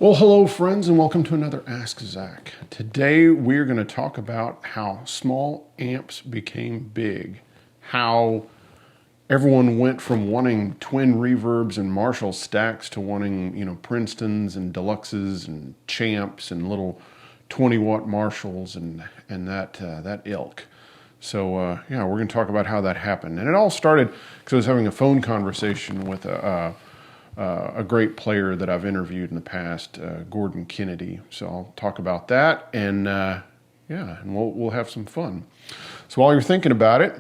Well, hello friends, and welcome to another Ask Zach. Today we're going to talk about how small amps became big, how everyone went from wanting twin reverbs and Marshall stacks to wanting, Princetons and Deluxes and Champs and little 20-watt Marshalls and that ilk. So we're going to talk about how that happened, and it all started because I was having a phone conversation with a great player that I've interviewed in the past, Gordon Kennedy. So I'll talk about that, and we'll have some fun. So while you're thinking about it,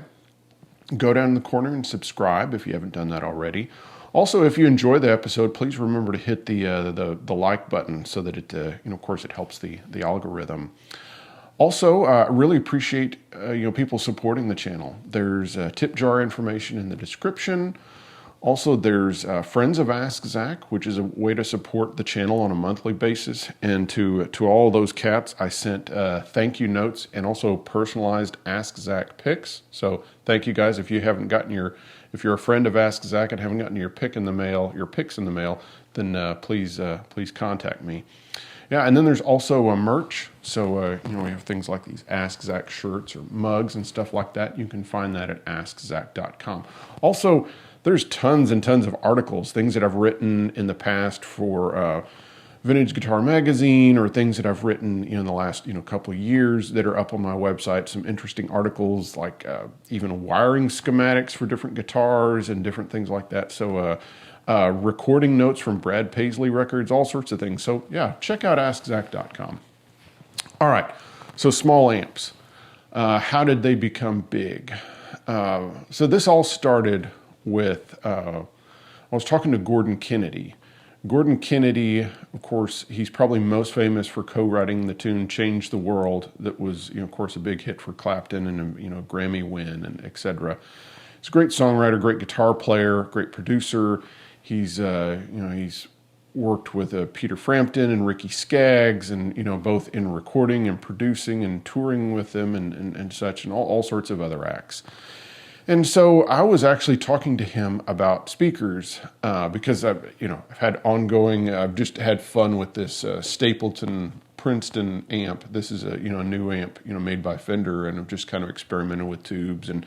go down in the corner and subscribe if you haven't done that already. Also, if you enjoy the episode, please remember to hit the like button so that it, of course, it helps the algorithm. Also, I really appreciate people supporting the channel. There's tip jar information in the description. Also, there's Friends of Ask Zach, which is a way to support the channel on a monthly basis. And to all those cats, I sent thank you notes and also personalized Ask Zach picks. So thank you guys. If you haven't gotten if you're a friend of Ask Zach and haven't gotten your picks in the mail, then please contact me. Yeah, and then there's also a merch. So we have things like these Ask Zach shirts or mugs and stuff like that. You can find that at askzach.com. Also, there's tons and tons of articles, things that I've written in the past for Vintage Guitar Magazine, or things that I've written in the last couple of years that are up on my website. Some interesting articles like even wiring schematics for different guitars and different things like that. So recording notes from Brad Paisley records, all sorts of things. So yeah, check out askzach.com. All right, so small amps. How did they become big? So this all started with, I was talking to Gordon Kennedy. Gordon Kennedy, of course, he's probably most famous for co-writing the tune Change the World that was, of course, a big hit for Clapton and, a Grammy win and etc. He's a great songwriter, great guitar player, great producer. He's, he's worked with Peter Frampton and Ricky Skaggs and, both in recording and producing and touring with them and such, and all sorts of other acts. And so I was actually talking to him about speakers because I've just had fun with this Stapleton Princeton amp. This is a new amp made by Fender, and I've just kind of experimented with tubes and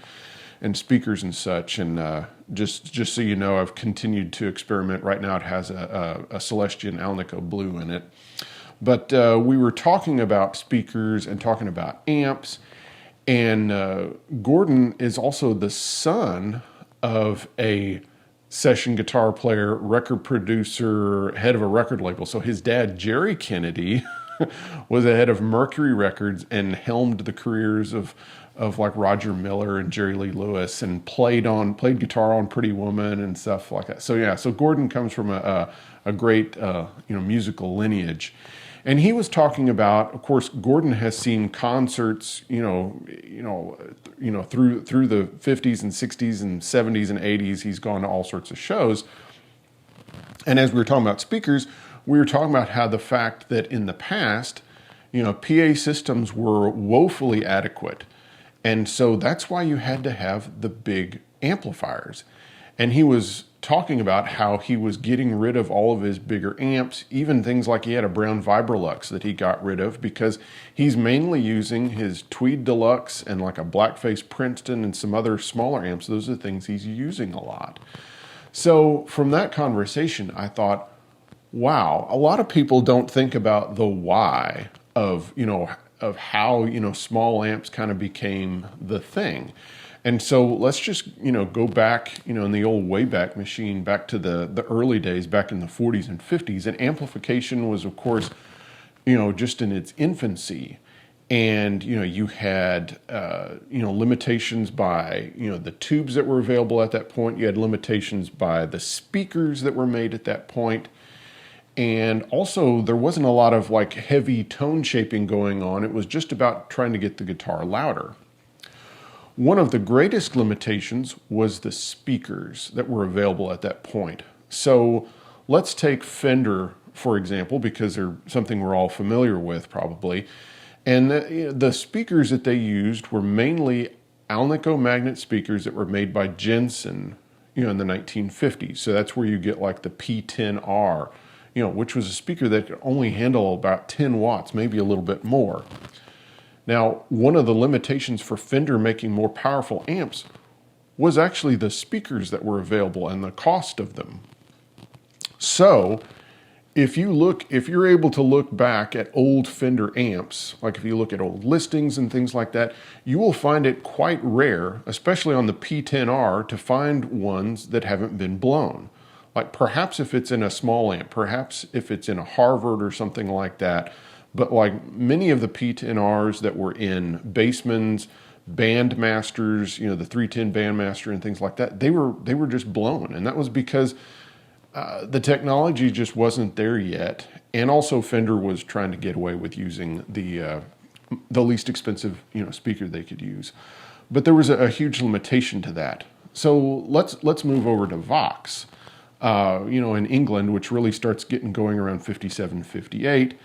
speakers and such. And just so you know, I've continued to experiment. Right now, it has a Celestion Alnico Blue in it. But we were talking about speakers and talking about amps. And Gordon is also the son of a session guitar player, record producer, head of a record label. So his dad, Jerry Kennedy, was the head of Mercury Records and helmed the careers of like Roger Miller and Jerry Lee Lewis, and played guitar on Pretty Woman and stuff like that. So yeah, so Gordon comes from a great musical lineage. And he was talking about, of course, Gordon has seen concerts, through the 50s and 60s and 70s and 80s. He's gone to all sorts of shows. And as we were talking about speakers, we were talking about how the fact that in the past, PA systems were woefully adequate. And so that's why you had to have the big amplifiers. And he was talking about how he was getting rid of all of his bigger amps, even things like he had a brown Vibrolux that he got rid of because he's mainly using his Tweed Deluxe and like a Blackface Princeton and some other smaller amps. Those are the things he's using a lot. So from that conversation, I thought, wow, a lot of people don't think about the why of how, small amps kind of became the thing. And so let's just, go back, in the old Wayback Machine, back to the early days, back in the 40s and 50s. And amplification was, of course, just in its infancy. And, you had, limitations by, the tubes that were available at that point. You had limitations by the speakers that were made at that point. And also, there wasn't a lot of, heavy tone shaping going on. It was just about trying to get the guitar louder. One of the greatest limitations was the speakers that were available at that point. So let's take Fender, for example, because they're something we're all familiar with probably. And the speakers that they used were mainly Alnico magnet speakers that were made by Jensen, in the 1950s. So that's where you get like the P10R, which was a speaker that could only handle about 10 watts, maybe a little bit more. Now, one of the limitations for Fender making more powerful amps was actually the speakers that were available and the cost of them. So, if you're able to look back at old Fender amps, like if you look at old listings and things like that, you will find it quite rare, especially on the P10R, to find ones that haven't been blown. Like perhaps if it's in a small amp, perhaps if it's in a Harvard or something like that. But like many of the P10Rs that were in Bassmans, Bandmasters, the 310 Bandmaster and things like that, they were just blown. And that was because the technology just wasn't there yet. And also Fender was trying to get away with using the least expensive speaker they could use. But there was a huge limitation to that. So let's move over to Vox. In England, which really starts getting going around 57, 58.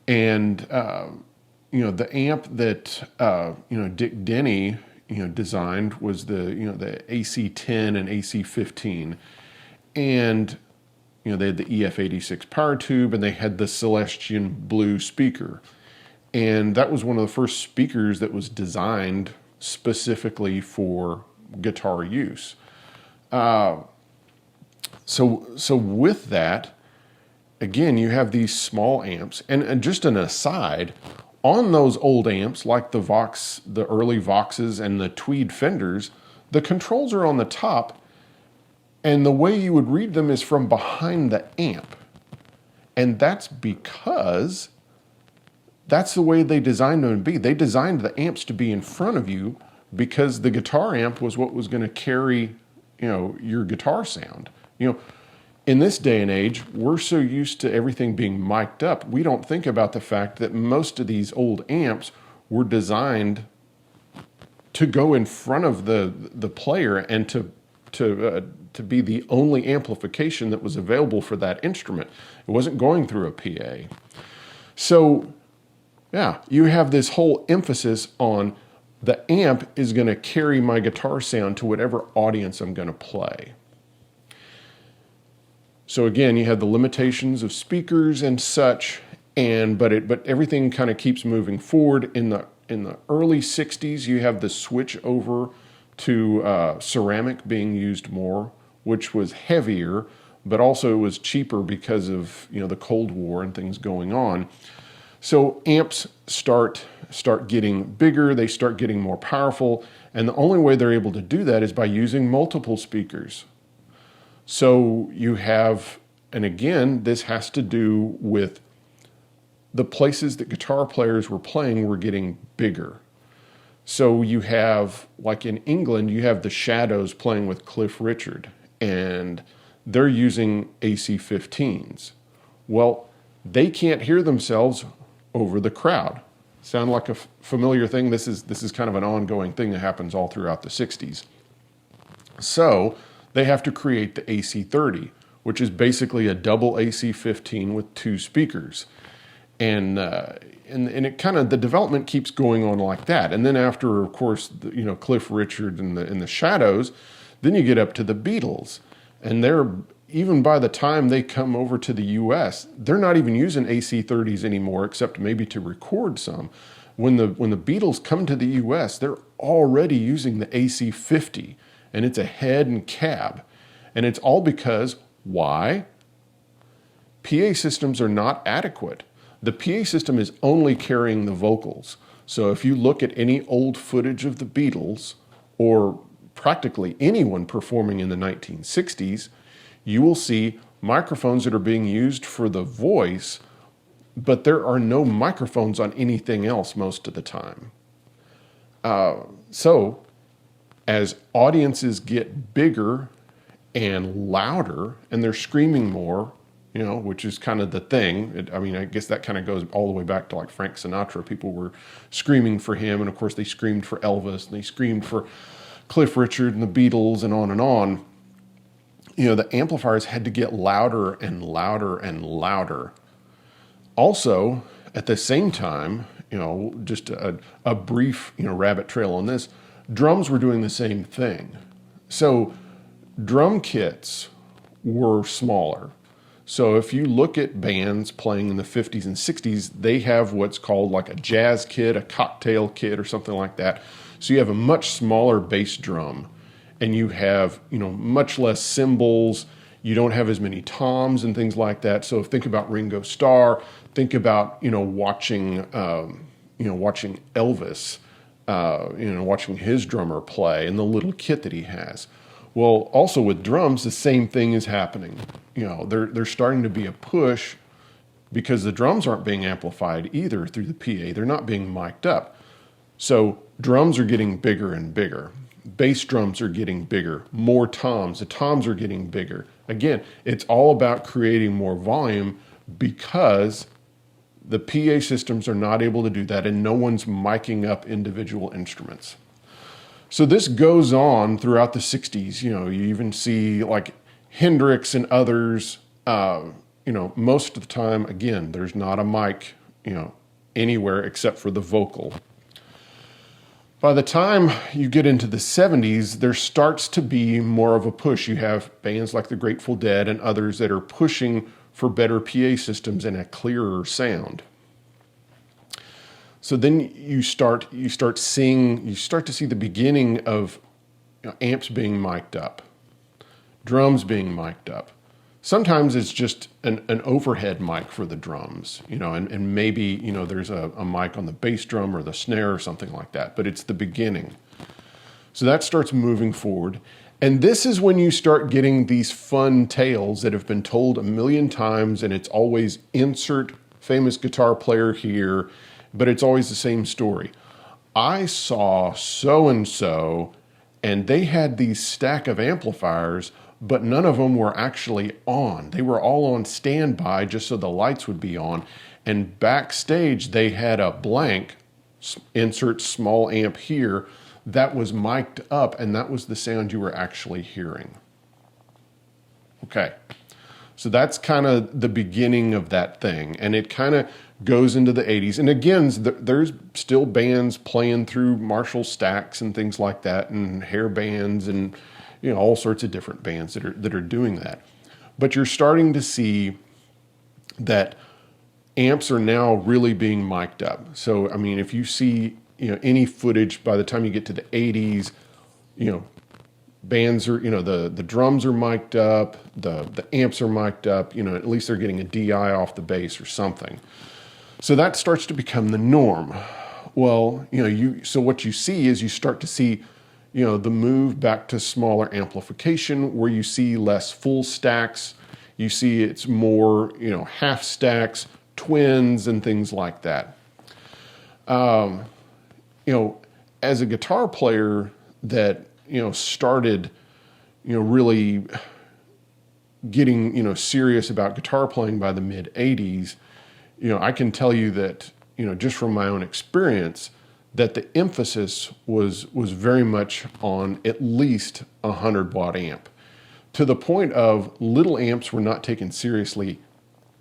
And, the amp that, Dick Denny, designed was the AC-10 and AC-15. And, they had the EF-86 power tube and they had the Celestion Blue speaker. And that was one of the first speakers that was designed specifically for guitar use. So with that, again, you have these small amps. And just an aside, on those old amps, like the Vox, the early Voxes and the Tweed Fenders, the controls are on the top, and the way you would read them is from behind the amp. And that's because that's the way they designed them to be. They designed the amps to be in front of you because the guitar amp was what was going to carry, your guitar sound. In this day and age, we're so used to everything being mic'd up, we don't think about the fact that most of these old amps were designed to go in front of the player and to be the only amplification that was available for that instrument. It wasn't going through a PA. So, yeah, you have this whole emphasis on the amp is going to carry my guitar sound to whatever audience I'm going to play. So again, you have the limitations of speakers and such, but everything kind of keeps moving forward. In the early 60s, you have the switch over to ceramic being used more, which was heavier, but also it was cheaper because of the Cold War and things going on. So amps start getting bigger, they start getting more powerful, and the only way they're able to do that is by using multiple speakers. So you have, and again, this has to do with the places that guitar players were playing were getting bigger. So you have, like in England, you have the Shadows playing with Cliff Richard, and they're using AC-15s. Well, they can't hear themselves over the crowd. Sound like a familiar thing? This is kind of an ongoing thing that happens all throughout the 60s. So they have to create the AC-30, which is basically a double AC-15 with two speakers. And it kind of, the development keeps going on like that. And then after, of course, Cliff Richard and the Shadows, then you get up to the Beatles. And even by the time they come over to the US, they're not even using AC-30s anymore, except maybe to record some. When the Beatles come to the US, they're already using the AC-50, and it's a head and cab. And it's all because, why? PA systems are not adequate. The PA system is only carrying the vocals. So if you look at any old footage of the Beatles, or practically anyone performing in the 1960s, you will see microphones that are being used for the voice, but there are no microphones on anything else most of the time. So as audiences get bigger and louder, and they're screaming more, which is kind of the thing. I guess that kind of goes all the way back to like Frank Sinatra. People were screaming for him, and of course they screamed for Elvis, and they screamed for Cliff Richard and the Beatles, and on and on. The amplifiers had to get louder and louder and louder. Also, at the same time, just a brief, rabbit trail on this, drums were doing the same thing. So drum kits were smaller. So if you look at bands playing in the 50s and 60s, they have what's called like a jazz kit, a cocktail kit, or something like that. So you have a much smaller bass drum, and you have, much less cymbals. You don't have as many toms and things like that. So think about Ringo Starr. Think about, watching Elvis, watching his drummer play and the little kit that he has. Well, also with drums, the same thing is happening. There's starting to be a push because the drums aren't being amplified either through the PA. They're not being mic'd up. So drums are getting bigger and bigger. Bass drums are getting bigger. More toms. The toms are getting bigger. Again, it's all about creating more volume because the PA systems are not able to do that, and no one's micing up individual instruments. So this goes on throughout the 60s. You even see like Hendrix and others, most of the time, again, there's not a mic, anywhere except for the vocal. By the time you get into the 70s, there starts to be more of a push. You have bands like the Grateful Dead and others that are pushing for better PA systems and a clearer sound. So then you start to see the beginning of amps being mic'd up, drums being mic'd up. Sometimes it's just an overhead mic for the drums, and maybe, there's a mic on the bass drum or the snare or something like that, but it's the beginning. So that starts moving forward. And this is when you start getting these fun tales that have been told a million times, and it's always insert famous guitar player here, but it's always the same story. I saw so-and-so, and they had these stack of amplifiers, but none of them were actually on. They were all on standby just so the lights would be on. And backstage, they had a blank, insert small amp here, that was mic'd up, and that was the sound you were actually hearing. Okay, so that's kind of the beginning of that thing, and it kind of goes into the 80s. And again, there's still bands playing through Marshall stacks and things like that, and hair bands, and all sorts of different bands that are doing that. But you're starting to see that amps are now really being mic'd up. So, I mean, if you see any footage by the time you get to the 80s, bands are, the drums are mic'd up, the amps are mic'd up, at least they're getting a DI off the bass or something. So that starts to become the norm. Well, so what you see is you start to see, the move back to smaller amplification where you see less full stacks. You see it's more, half stacks, twins, and things like that. As a guitar player that, started, really getting, serious about guitar playing by the mid 80s, I can tell you that, just from my own experience, that the emphasis was very much on at least a 100-watt amp, to the point of little amps were not taken seriously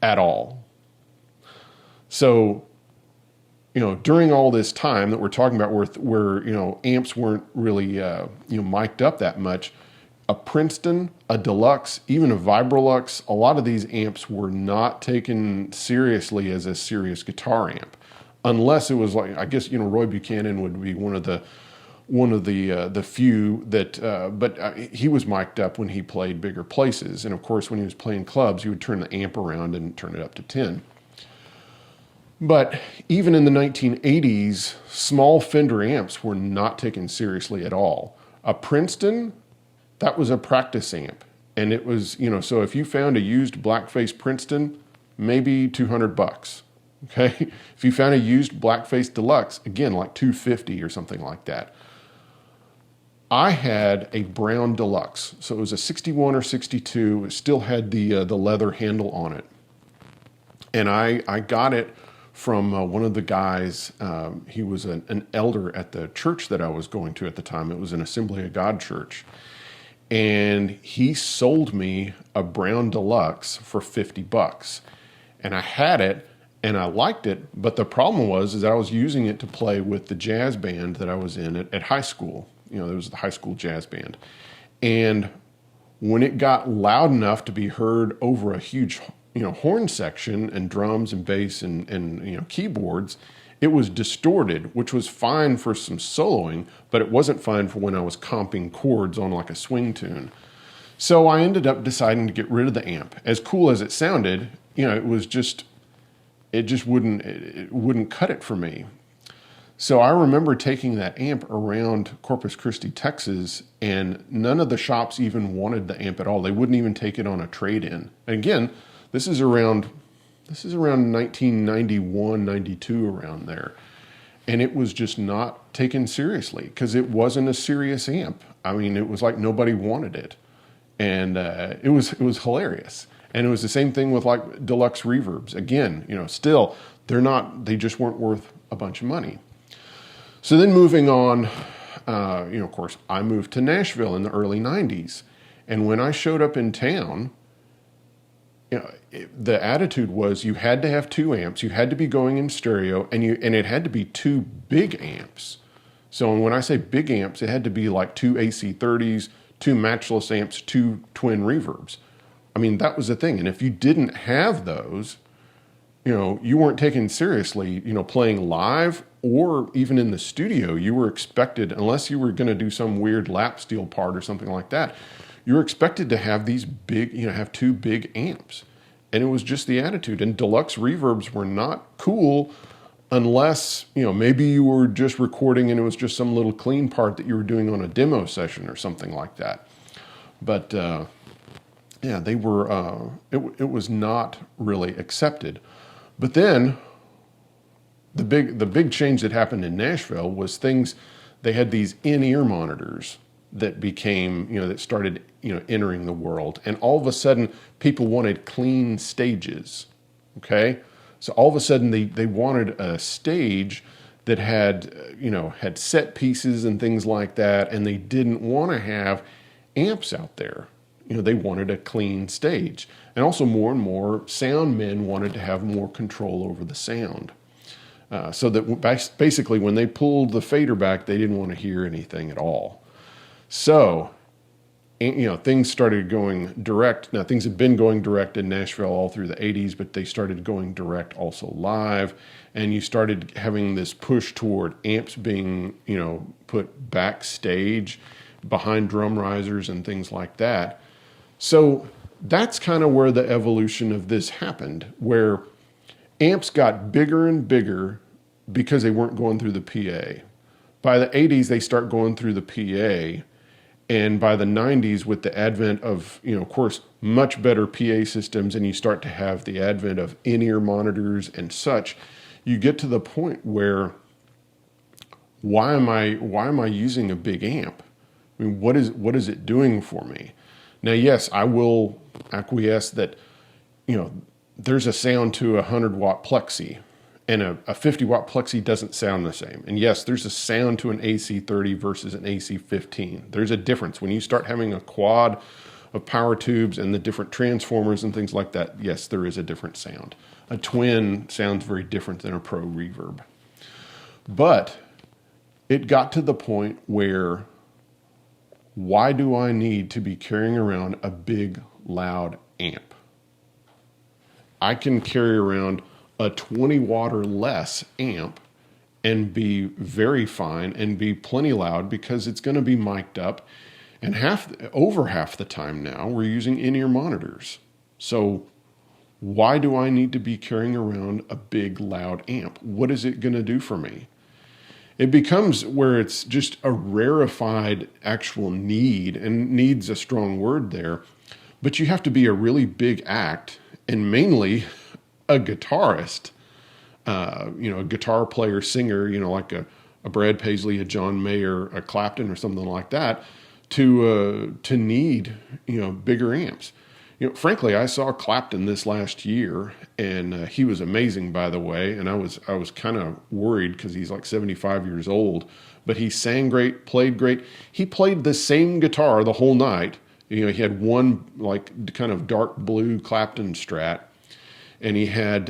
at all. So, during all this time that we're talking about where amps weren't really, mic'd up that much, a Princeton, a Deluxe, even a Vibrolux, a lot of these amps were not taken seriously as a serious guitar amp, unless it was like, I guess, Roy Buchanan would be one of the few that, but he was mic'd up when he played bigger places. And of course, when he was playing clubs, he would turn the amp around and turn it up to 10. But even in the 1980s, small Fender amps were not taken seriously at all. A Princeton, that was a practice amp. And it was, so if you found a used blackface Princeton, maybe $200. Okay. If you found a used blackface Deluxe, again, like $250 or something like that. I had a brown Deluxe. So it was a 61 or 62. It still had the leather handle on it. And I got it from one of the guys. He was an elder at the church that I was going to at the time. It was an Assembly of God church. And he sold me a brown Deluxe for $50. And I had it and I liked it. But the problem was that I was using it to play with the jazz band that I was in at high school. There was the high school jazz band. And when it got loud enough to be heard over a huge, horn section and drums and bass and keyboards, it was distorted, which was fine for some soloing, but it wasn't fine for when I was comping chords on like a swing tune. So I ended up deciding to get rid of the amp. As cool as it sounded, it wouldn't cut it for me. So I remember taking that amp around Corpus Christi, Texas, and none of the shops even wanted the amp at all. They wouldn't even take it on a trade-in. And again, this is around 1991, 92, around there. And it was just not taken seriously because it wasn't a serious amp. I mean, it was like nobody wanted it. And it was hilarious. And it was the same thing with like Deluxe reverbs. Again, still, they just weren't worth a bunch of money. So then moving on, of course, I moved to Nashville in the early 90s. And when I showed up in town, the attitude was you had to have two amps, you had to be going in stereo, and it had to be two big amps. So when I say big amps, it had to be like two AC30s, two matchless amps, two twin reverbs. I mean, that was the thing. And if you didn't have those, you weren't taken seriously, playing live or even in the studio. You were expected, unless you were going to do some weird lap steel part or something like that, you were expected to have these big, have two big amps. And it was just the attitude. And Deluxe reverbs were not cool unless, maybe you were just recording and it was just some little clean part that you were doing on a demo session or something like that. But they were, it was not really accepted. But then the big change that happened in Nashville was they had these in-ear monitors that became, that started, entering the world. And all of a sudden, people wanted clean stages, okay? So all of a sudden, they wanted a stage that had, had set pieces and things like that, and they didn't want to have amps out there. They wanted a clean stage. And also more and more sound men wanted to have more control over the sound. So that basically when they pulled the fader back, they didn't want to hear anything at all. So, things started going direct. Now, things had been going direct in Nashville all through the 80s, but they started going direct also live. And you started having this push toward amps being, put backstage behind drum risers and things like that. So that's kind of where the evolution of this happened, where amps got bigger and bigger because they weren't going through the PA. By the 80s, they start going through the PA. And by the 90s, with the advent of, of course, much better PA systems, and you start to have the advent of in-ear monitors and such, you get to the point where, why am I using a big amp? I mean, what is it doing for me? Now, yes, I will acquiesce that, there's a sound to a 100-watt plexi, and a 50-watt plexi doesn't sound the same. And yes, there's a sound to an AC30 versus an AC15. There's a difference. When you start having a quad of power tubes and the different transformers and things like that, yes, there is a different sound. A twin sounds very different than a pro reverb. But it got to the point where, why do I need to be carrying around a big, loud amp? I can carry around a 20-watt or less amp and be very fine and be plenty loud because it's going to be mic'd up. And over half the time now, we're using in-ear monitors. So why do I need to be carrying around a big, loud amp? What is it going to do for me? It becomes where it's just a rarefied actual need, and need's a strong word there, but you have to be a really big act, and mainly a guitarist, a guitar player, singer, like a Brad Paisley, a John Mayer, a Clapton, or something like that, to need, bigger amps. Frankly, I saw Clapton this last year, and he was amazing, by the way. And I was kind of worried because he's like 75 years old, but he sang great, played great. He played the same guitar the whole night. He had one like kind of dark blue Clapton Strat, and he had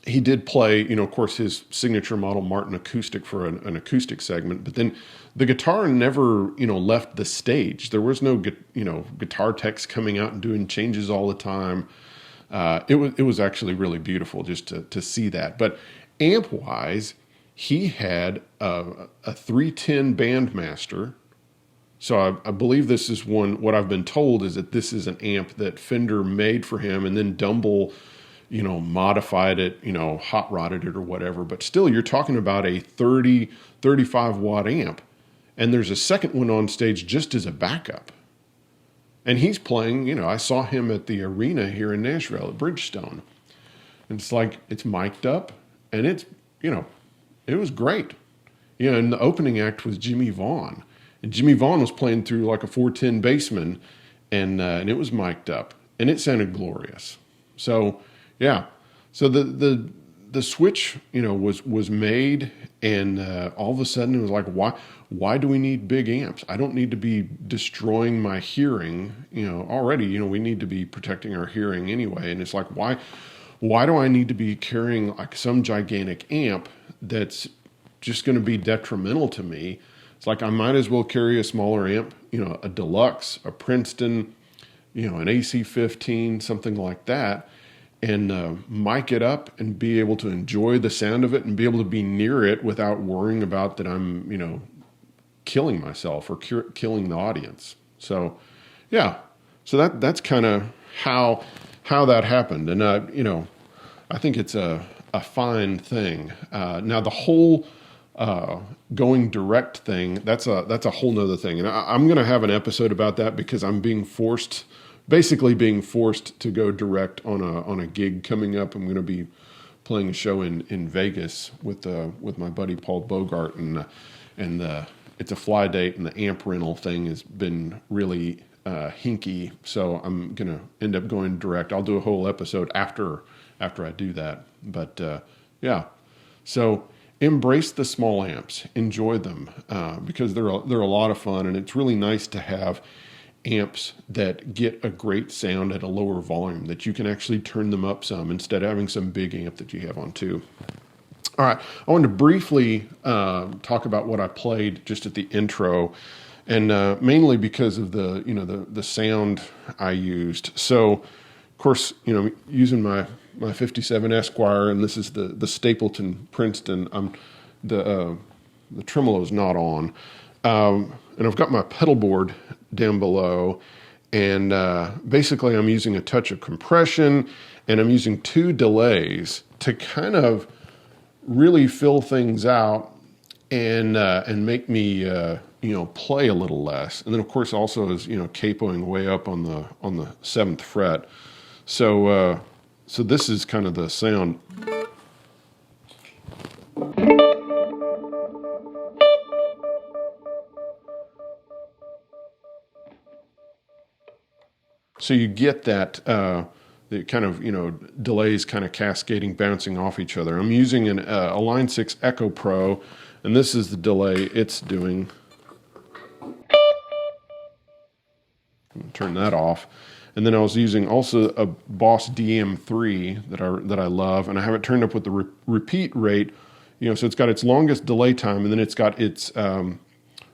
he did play, of course, his signature model Martin acoustic for an acoustic segment, but then the guitar never, left the stage. There was no, guitar techs coming out and doing changes all the time. It was actually really beautiful just to see that. But amp wise, he had a 310 Bandmaster. So I believe this is what I've been told is that this is an amp that Fender made for him, and then Dumble, modified it, hot rodded it or whatever. But still, you're talking about a 35 watt amp. And there's a second one on stage just as a backup. And he's playing, I saw him at the arena here in Nashville at Bridgestone. And it's like, it's mic'd up, and it's, it was great. And the opening act was Jimmy Vaughn. And Jimmy Vaughn was playing through like a 410 Bassman, and it was mic'd up, and it sounded glorious. So, yeah. So the switch, was made, and all of a sudden it was like, why do we need big amps? I don't need to be destroying my hearing. Already, we need to be protecting our hearing anyway. And it's like, why do I need to be carrying like some gigantic amp that's just going to be detrimental to me? It's like, I might as well carry a smaller amp, a Deluxe, a Princeton, an AC-15, something like that, and mic it up and be able to enjoy the sound of it and be able to be near it without worrying about that I'm, killing myself or killing the audience. So, yeah. So that's kind of how that happened. And, I think it's a fine thing. Now the whole going direct thing, that's a whole nother thing. And I'm going to have an episode about that because I'm basically being forced to go direct on a gig coming up. I'm going to be playing a show in Vegas with my buddy Paul Bogart, and it's a fly date, and the amp rental thing has been really hinky. So I'm going to end up going direct. I'll do a whole episode after I do that. But yeah, so embrace the small amps, enjoy them because they're a lot of fun, and it's really nice to have amps that get a great sound at a lower volume, that you can actually turn them up some instead of having some big amp that you have on too. All right, I wanted to briefly talk about what I played just at the intro, and mainly because of the sound I used. So, of course, using my 57 Esquire, and this is the Stapleton Princeton. The tremolo is not on, and I've got my pedal board down below, and basically I'm using a touch of compression, and I'm using 2 delays to kind of really fill things out and make me play a little less. And then of course also is capoing way up on the 7th fret. So this is kind of the sound. So you get that the kind of delays kind of cascading, bouncing off each other. I'm using a Line 6 Echo Pro, and this is the delay it's doing. Turn that off. And then I was using also a Boss DM3 that I love, and I have it turned up with the repeat rate. So it's got its longest delay time, and then it's got its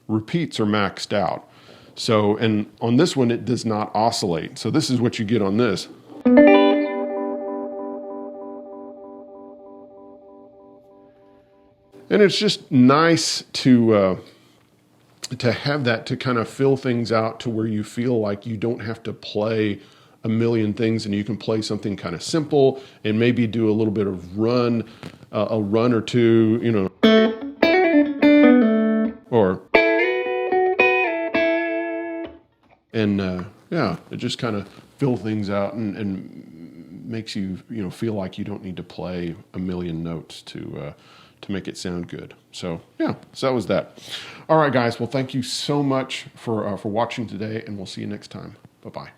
repeats are maxed out. So, and on this one, it does not oscillate. So this is what you get on this. And it's just nice to have that to kind of fill things out to where you feel like you don't have to play a million things, and you can play something kind of simple and maybe do a little bit of a run or two, or. And yeah, it just kind of fill things out and makes you feel like you don't need to play a million notes to make it sound good. So yeah, so that was that. All right, guys. Well, thank you so much for watching today, and we'll see you next time. Bye-bye.